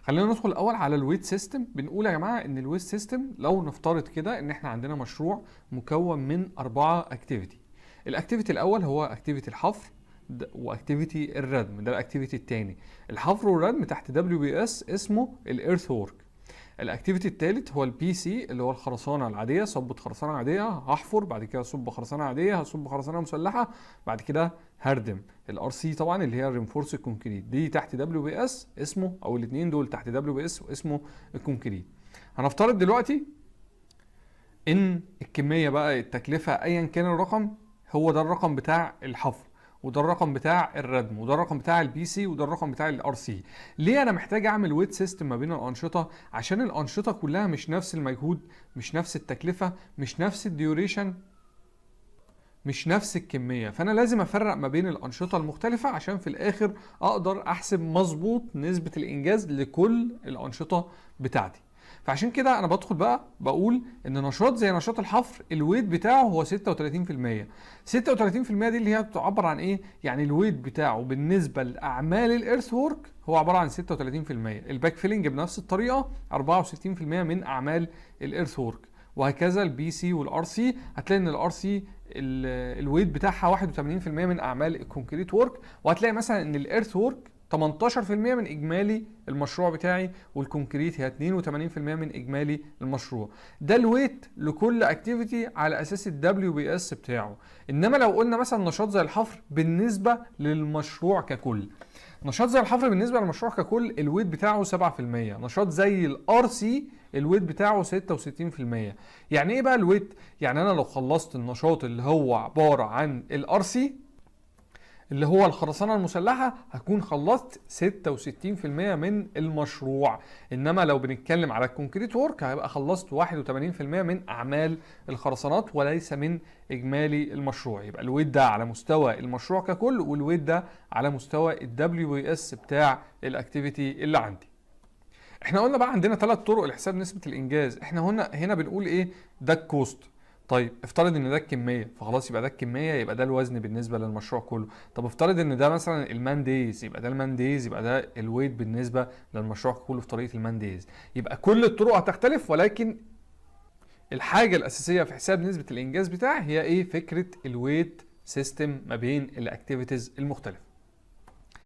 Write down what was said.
خلينا ندخل الاول على الويت سيستم. بنقول يا جماعه ان الويت سيستم لو نفترض كده ان احنا عندنا مشروع مكون من 4 اكتيفيتي. الاكتيفيتي الاول هو اكتيفيتي الحفر واكتيفيتي الردم، ده الاكتيفيتي الثاني. الحفر والردم تحت WBS اسمه الايرث وورك. الاكتيفيتي الثالث هو البي سي اللي هو الخرسانه العاديه، صبة خرسانه عاديه هحفر، بعد كده صب خرسانه عاديه، هصب خرسانه مسلحه، بعد كده هردم. الار سي طبعا اللي هي الرينفورس كونكريت دي تحت WBS اسمه، او الاثنين دول تحت WBS واسمه الكونكريت. هنفترض دلوقتي ان الكميه بقى التكلفه ايا كان الرقم هو ده الرقم بتاع الحفر، وده الرقم بتاع الردم، وده الرقم بتاع البي سي، وده الرقم بتاع الار سي. ليه انا محتاج اعمل ويت سيستم ما بين الانشطه؟ عشان الانشطه كلها مش نفس المجهود، مش نفس التكلفه، مش نفس الديوريشن، مش نفس الكميه. فانا لازم افرق ما بين الانشطه المختلفه عشان في الاخر اقدر احسب مظبوط نسبه الانجاز لكل الانشطه بتاعتي. فعشان كده انا بدخل بقى بقول ان نشاط زي نشاط الحفر الويت بتاعه هو 36%. 36% دي اللي هي بتعبر عن ايه؟ يعني الويت بتاعه بالنسبه لاعمال الارث وورك هو عباره عن 36%. الباك فيلنج بنفس الطريقه 64% من اعمال الارث وورك، وهكذا البي سي والار سي. هتلاقي ان الار سي الويت بتاعها 81% من اعمال الكونكريت وورك، وهتلاقي مثلا ان الارث وورك 18% من اجمالي المشروع بتاعي، والكونكريت هي 82% من اجمالي المشروع. ده الويت لكل اكتيفيتي على اساس الدبليو بي اس بتاعه. انما لو قلنا مثلا نشاط زي الحفر بالنسبه للمشروع ككل، نشاط زي الحفر بالنسبه للمشروع ككل الويت بتاعه 7%. نشاط زي الار سي الويت بتاعه 66%. يعني ايه بقى الويت؟ يعني انا لو خلصت النشاط اللي هو عباره عن الار سي اللي هو الخرسانه المسلحه هكون خلصت 66% من المشروع. انما لو بنتكلم على الكونكريت وورك هيبقى خلصت 81% من اعمال الخرسانات وليس من اجمالي المشروع. يبقى الويت ده على مستوى المشروع ككل، والويت ده على مستوى الدبليو اس بتاع الاكتيفيتي اللي عندي. احنا قلنا بقى عندنا 3 طرق لحساب نسبه الانجاز. احنا هنا بنقول ايه؟ ده الكوست. طيب افترض ان ده الكميه، فخلاص يبقى ده الكميه، يبقى ده الوزن بالنسبه للمشروع كله. طب افترض ان ده مثلا المان دايز، يبقى ده المان دايز، يبقى ده الويت بالنسبه للمشروع كله في طريقه المان دايز. يبقى كل الطرق هتختلف، ولكن الحاجه الاساسيه في حساب نسبه الانجاز بتاعي هي ايه؟ فكره الويت سيستم ما بين الاكتيفيتيز المختلفه.